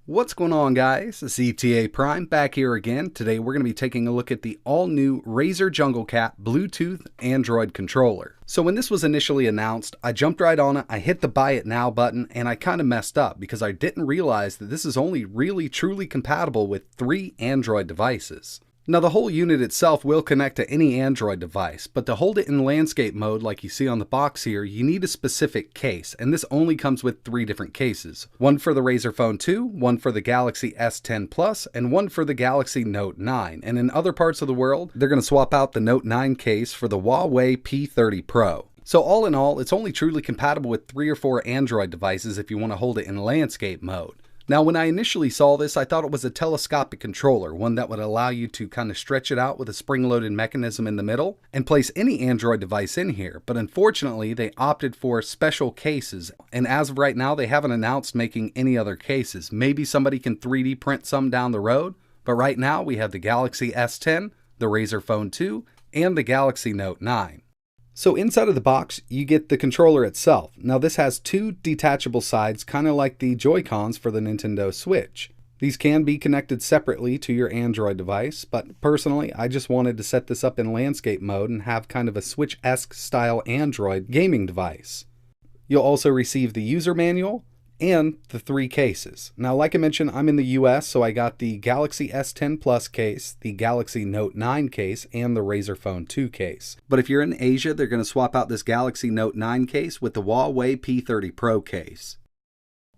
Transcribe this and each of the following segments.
What's going on, guys? It's ETA Prime back here again. Today we're going to be taking a look at the all-new Razer Junglecat Bluetooth Android controller. So when this was initially announced, I jumped right on it, I hit the buy it now button, and I kind of messed up because I didn't realize that this is only really truly compatible with 3 Android devices. Now the whole unit itself will connect to any Android device, but to hold it in landscape mode like you see on the box here, you need a specific case, and this only comes with 3 different cases. One for the Razer Phone 2, one for the Galaxy S10 Plus, and one for the Galaxy Note 9. And in other parts of the world, they're going to swap out the Note 9 case for the Huawei P30 Pro. So all in all, it's only truly compatible with 3 or 4 Android devices if you want to hold it in landscape mode. Now, when I initially saw this, I thought it was a telescopic controller, one that would allow you to kind of stretch it out with a spring-loaded mechanism in the middle and place any Android device in here. But unfortunately, they opted for special cases. And as of right now, they haven't announced making any other cases. Maybe somebody can 3D print some down the road. But right now, we have the Galaxy S10, the Razer Phone 2, and the Galaxy Note 9. So inside of the box, you get the controller itself. Now this has 2 detachable sides, kind of like the Joy-Cons for the Nintendo Switch. These can be connected separately to your Android device, but personally, I just wanted to set this up in landscape mode and have kind of a Switch-esque style Android gaming device. You'll also receive the user manual and the 3 cases. Now, like I mentioned, I'm in the US, so I got the Galaxy S10 Plus case, the Galaxy Note 9 case, and the Razer Phone 2 case. But if you're in Asia, they're going to swap out this Galaxy Note 9 case with the Huawei P30 Pro case.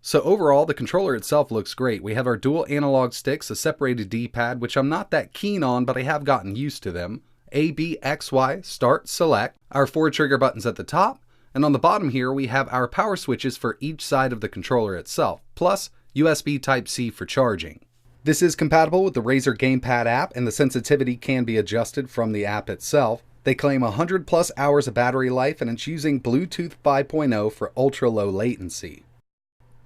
So overall, the controller itself looks great. We have our dual analog sticks, a separated D-pad, which I'm not that keen on, but I have gotten used to them. A, B, X, Y, start, select. Our 4 trigger buttons at the top. And on the bottom here, we have our power switches for each side of the controller itself, plus USB Type-C for charging. This is compatible with the Razer Gamepad app, and the sensitivity can be adjusted from the app itself. They claim 100 plus hours of battery life, and it's using Bluetooth 5.0 for ultra-low latency.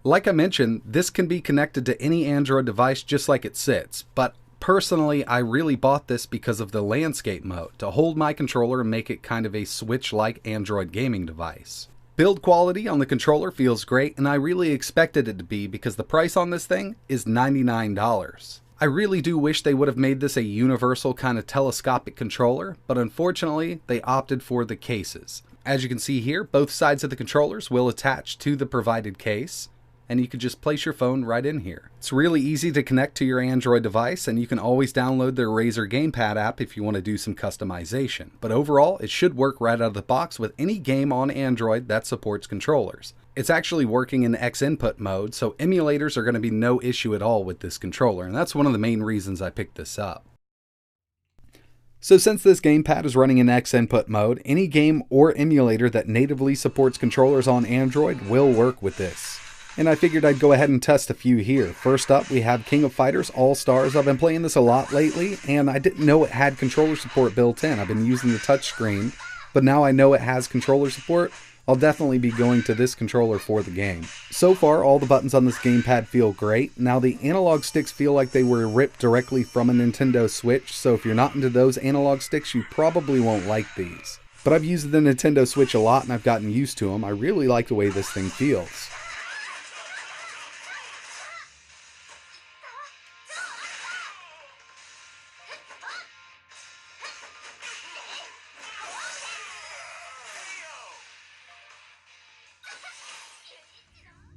Like I mentioned, this can be connected to any Android device just like it sits, but personally, I really bought this because of the landscape mode, to hold my controller and make it kind of a Switch-like Android gaming device. Build quality on the controller feels great, and I really expected it to be because the price on this thing is $99. I really do wish they would have made this a universal kind of telescopic controller, but unfortunately, they opted for the cases. As you can see here, both sides of the controllers will attach to the provided case, and you can just place your phone right in here. It's really easy to connect to your Android device, and you can always download their Razer Gamepad app if you want to do some customization. But overall, it should work right out of the box with any game on Android that supports controllers. It's actually working in X input mode, so emulators are going to be no issue at all with this controller, and that's one of the main reasons I picked this up. So since this gamepad is running in X input mode, any game or emulator that natively supports controllers on Android will work with this. And I figured I'd go ahead and test a few here. First up, we have King of Fighters All-Stars. I've been playing this a lot lately, and I didn't know it had controller support built in. I've been using the touchscreen, but now I know it has controller support. I'll definitely be going to this controller for the game. So far, all the buttons on this gamepad feel great. Now, the analog sticks feel like they were ripped directly from a Nintendo Switch, so if you're not into those analog sticks, you probably won't like these. But I've used the Nintendo Switch a lot, and I've gotten used to them. I really like the way this thing feels.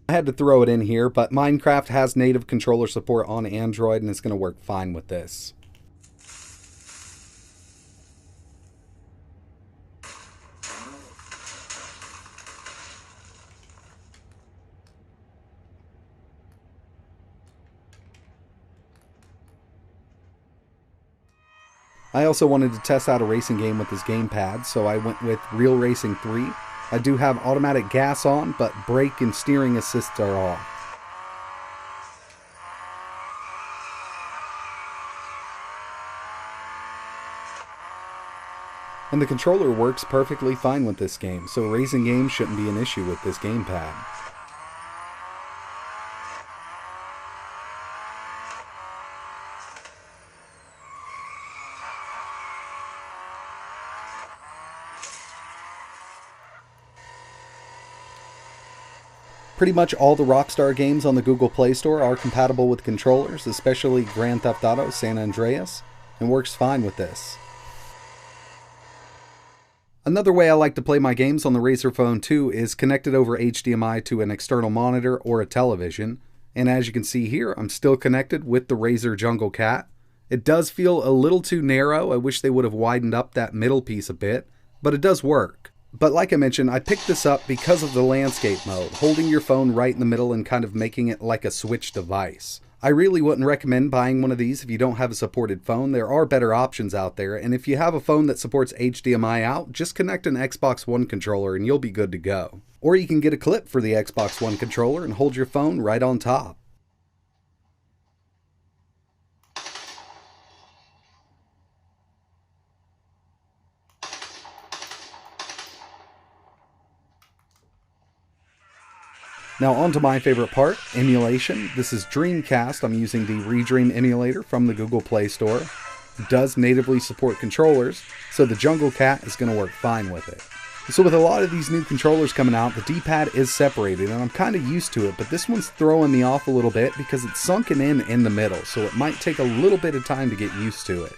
I had to throw it in here, but Minecraft has native controller support on Android, and it's going to work fine with this. I also wanted to test out a racing game with this gamepad, so I went with Real Racing 3. I do have automatic gas on, but brake and steering assists are off. And the controller works perfectly fine with this game, so racing games shouldn't be an issue with this gamepad. Pretty much all the Rockstar games on the Google Play Store are compatible with controllers, especially Grand Theft Auto San Andreas, and works fine with this. Another way I like to play my games on the Razer Phone 2 is connected over HDMI to an external monitor or a television, and as you can see here, I'm still connected with the Razer Junglecat. It does feel a little too narrow. I wish they would have widened up that middle piece a bit, but it does work. But like I mentioned, I picked this up because of the landscape mode, holding your phone right in the middle and kind of making it like a Switch device. I really wouldn't recommend buying one of these if you don't have a supported phone. There are better options out there, and if you have a phone that supports HDMI out, just connect an Xbox One controller and you'll be good to go. Or you can get a clip for the Xbox One controller and hold your phone right on top. Now onto my favorite part, emulation. This is Dreamcast. I'm using the Redream emulator from the Google Play Store. It does natively support controllers, so the Junglecat is going to work fine with it. So with a lot of these new controllers coming out, the D-pad is separated, and I'm kind of used to it, but this one's throwing me off a little bit because it's sunken in the middle, so it might take a little bit of time to get used to it.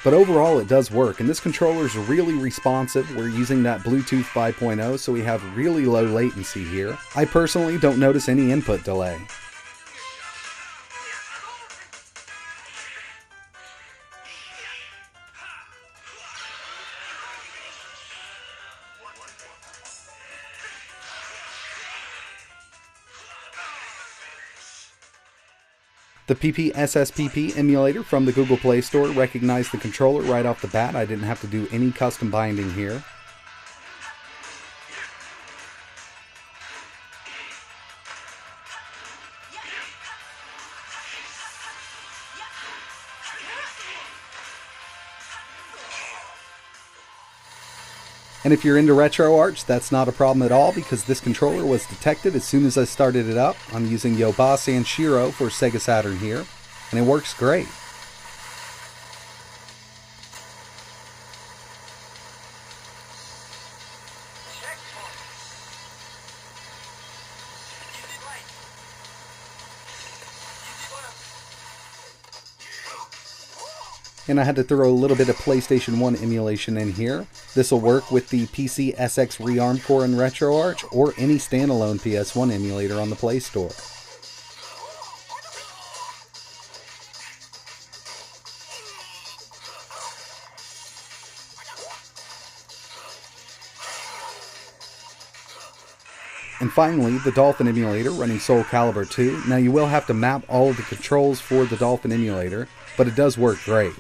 But overall it does work, and this controller is really responsive. We're using that Bluetooth 5.0, so we have really low latency here. I personally don't notice any input delay. The PPSSPP emulator from the Google Play Store recognized the controller right off the bat. I didn't have to do any custom binding here. And if you're into RetroArch, that's not a problem at all because this controller was detected as soon as I started it up. I'm using Yobasa and Shiro for Sega Saturn here, and it works great. And I had to throw a little bit of PlayStation 1 emulation in here. This will work with the PC SX Rearmed Core in RetroArch or any standalone PS1 emulator on the Play Store. And finally, the Dolphin emulator running Soul Calibur 2. Now you will have to map all of the controls for the Dolphin emulator, but it does work great.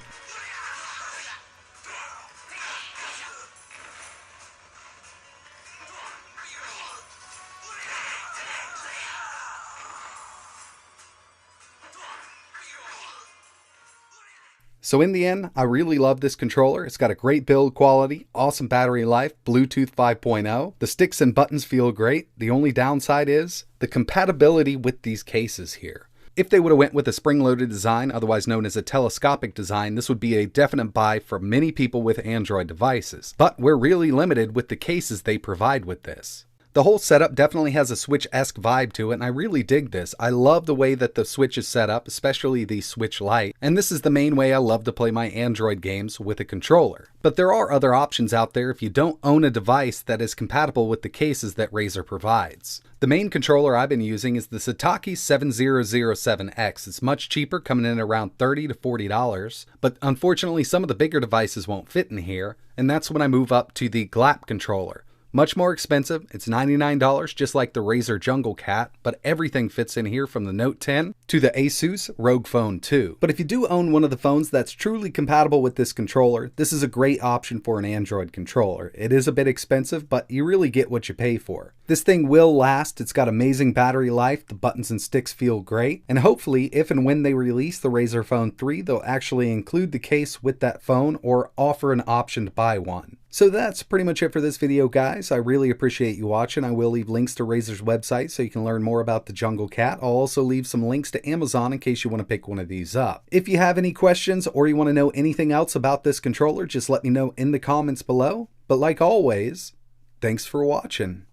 So in the end, I really love this controller. It's got a great build quality, awesome battery life, Bluetooth 5.0. The sticks and buttons feel great. The only downside is the compatibility with these cases here. If they would have went with a spring-loaded design, otherwise known as a telescopic design, this would be a definite buy for many people with Android devices. But we're really limited with the cases they provide with this. The whole setup definitely has a Switch-esque vibe to it, and I really dig this. I love the way that the Switch is set up, especially the Switch Lite, and this is the main way I love to play my Android games with a controller. But there are other options out there if you don't own a device that is compatible with the cases that Razer provides. The main controller I've been using is the Sataki 7007X. It's much cheaper, coming in around $30 to $40, but unfortunately some of the bigger devices won't fit in here, and that's when I move up to the GLAP controller. Much more expensive, it's $99 just like the Razer Junglecat, but everything fits in here from the Note 10 to the Asus ROG Phone 2. But if you do own one of the phones that's truly compatible with this controller, this is a great option for an Android controller. It is a bit expensive, but you really get what you pay for. This thing will last, it's got amazing battery life, the buttons and sticks feel great, and hopefully if and when they release the Razer Phone 3, they'll actually include the case with that phone or offer an option to buy one. So that's pretty much it for this video, guys. I really appreciate you watching. I will leave links to Razer's website so you can learn more about the Junglecat. I'll also leave some links to Amazon in case you want to pick one of these up. If you have any questions or you want to know anything else about this controller, just let me know in the comments below. But like always, thanks for watching.